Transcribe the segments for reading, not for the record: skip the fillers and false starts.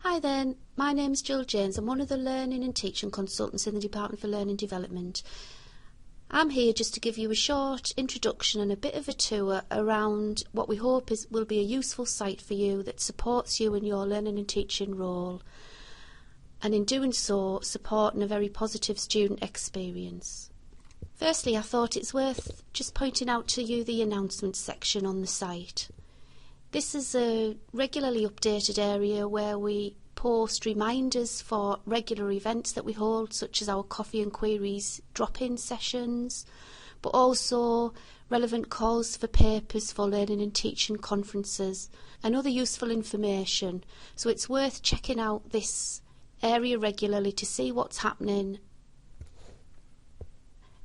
Hi then, my name's Jill James. I'm one of the Learning and Teaching Consultants in the Department for Learning Development. I'm here just to give you a short introduction and a bit of a tour around what we hope will be a useful site for you that supports you in your learning and teaching role, and in doing so, supporting a very positive student experience. Firstly, I thought it's worth just pointing out to you the announcements section on the site. This is a regularly updated area where we post reminders for regular events that we hold, such as our Coffee and Queries drop-in sessions, but also relevant calls for papers for learning and teaching conferences and other useful information. So it's worth checking out this area regularly to see what's happening.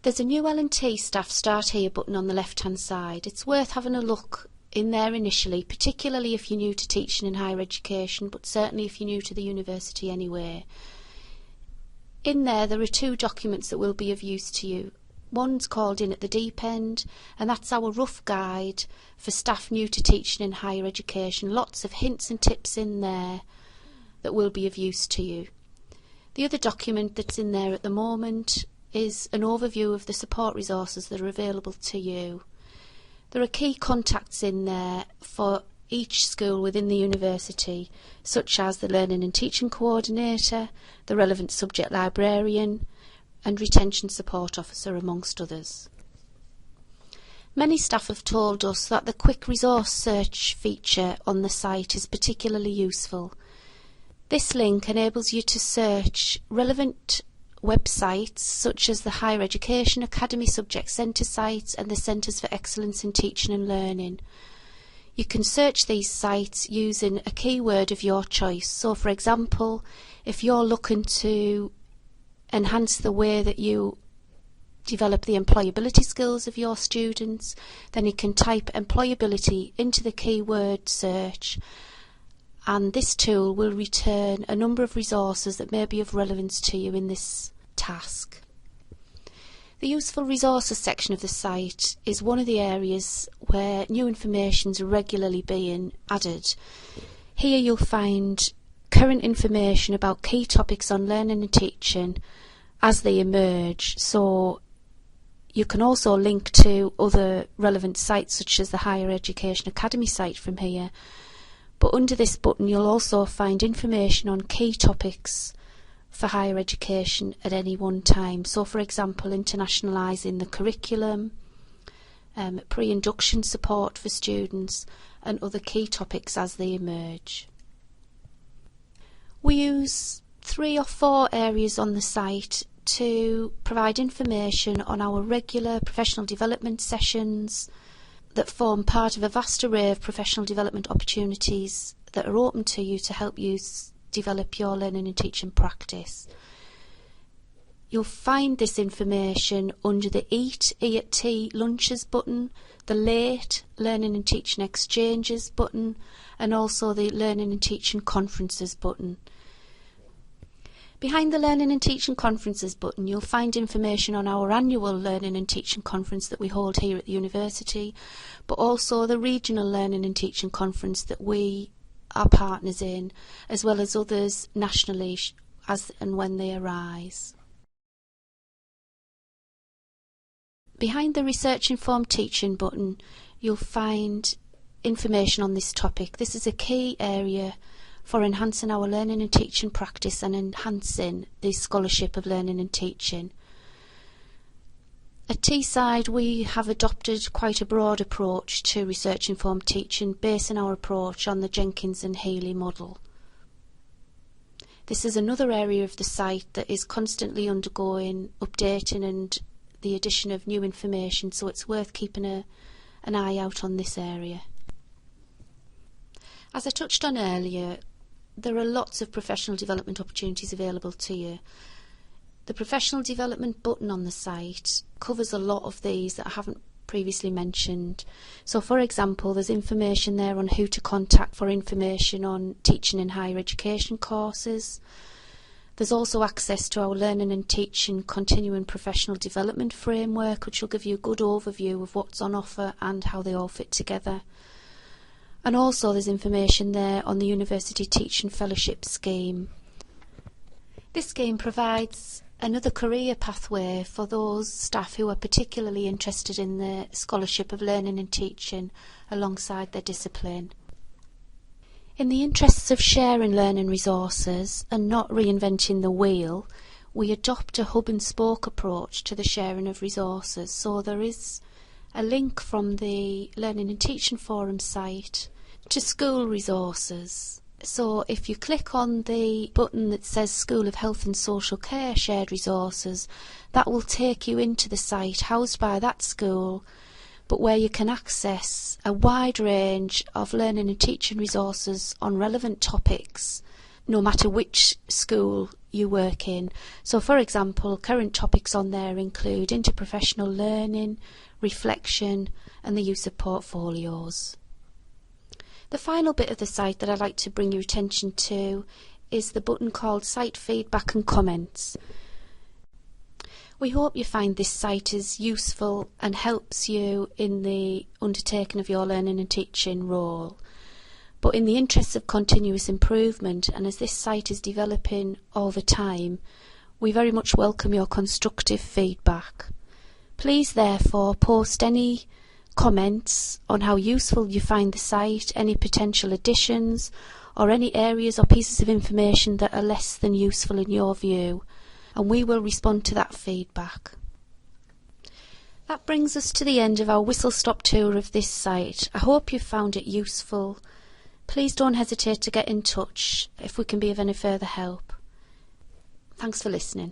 There's a new L&T staff Start Here button on the left-hand side. It's worth having a look in there initially, particularly if you're new to teaching in higher education, but certainly if you're new to the university anyway. In there are two documents that will be of use to you. One's called In at the Deep End, and that's our rough guide for staff new to teaching in higher education. Lots of hints and tips in there that will be of use to you. The other document that's in there at the moment is an overview of the support resources that are available to you. There are key contacts in there for each school within the university, such as the Learning and Teaching Coordinator, the relevant subject librarian, and Retention Support Officer, amongst others. Many staff have told us that the quick resource search feature on the site is particularly useful. This link enables you to search relevant websites such as the Higher Education Academy Subject Centre sites and the Centres for Excellence in Teaching and Learning. You can search these sites using a keyword of your choice. So for example, if you're looking to enhance the way that you develop the employability skills of your students, then you can type employability into the keyword search, and this tool will return a number of resources that may be of relevance to you in this task. The useful resources section of the site is one of the areas where new information is regularly being added. Here you'll find current information about key topics on learning and teaching as they emerge, so you can also link to other relevant sites such as the Higher Education Academy site from here. But under this button you'll also find information on key topics for higher education at any one time. So for example, internationalising the curriculum, pre-induction support for students, and other key topics as they emerge. We use 3 or 4 areas on the site to provide information on our regular professional development sessions that form part of a vast array of professional development opportunities that are open to you to help you develop your learning and teaching practice. You'll find this information under the Eat E@T Lunches button, the Late Learning and Teaching Exchanges button, and also the Learning and Teaching Conferences button. Behind the Learning and Teaching Conferences button you'll find information on our annual Learning and Teaching Conference that we hold here at the university, but also the Regional Learning and Teaching Conference that we are partners in, as well as others nationally as and when they arise. Behind the Research Informed Teaching button you'll find information on this topic. This is a key area for enhancing our learning and teaching practice and enhancing the scholarship of learning and teaching. At Teesside we have adopted quite a broad approach to research informed teaching, basing our approach on the Jenkins and Healy model. This is another area of the site that is constantly undergoing updating and the addition of new information, so it's worth keeping an eye out on this area. As I touched on earlier, there are lots of professional development opportunities available to you. The professional development button on the site covers a lot of these that I haven't previously mentioned. So for example, there's information there on who to contact for information on teaching in higher education courses. There's also access to our Learning and Teaching Continuing Professional Development Framework, which will give you a good overview of what's on offer and how they all fit together. And also there's information there on the University Teaching Fellowship Scheme. This scheme provides another career pathway for those staff who are particularly interested in the scholarship of learning and teaching alongside their discipline. In the interests of sharing learning resources and not reinventing the wheel, we adopt a hub and spoke approach to the sharing of resources. So there is a link from the Learning and Teaching Forum site to school resources. So if you click on the button that says School of Health and Social Care Shared Resources, that will take you into the site housed by that school, but where you can access a wide range of learning and teaching resources on relevant topics, no matter which school you work in. So for example, current topics on there include interprofessional learning, reflection and the use of portfolios. The final bit of the site that I'd like to bring your attention to is the button called Site Feedback and Comments. We hope you find this site is useful and helps you in the undertaking of your learning and teaching role. But in the interests of continuous improvement, and as this site is developing all the time, we very much welcome your constructive feedback. Please therefore post any comments on how useful you find the site, any potential additions, or any areas or pieces of information that are less than useful in your view, and we will respond to that feedback. That brings us to the end of our whistle-stop tour of this site. I hope you found it useful. Please don't hesitate to get in touch if we can be of any further help. Thanks for listening.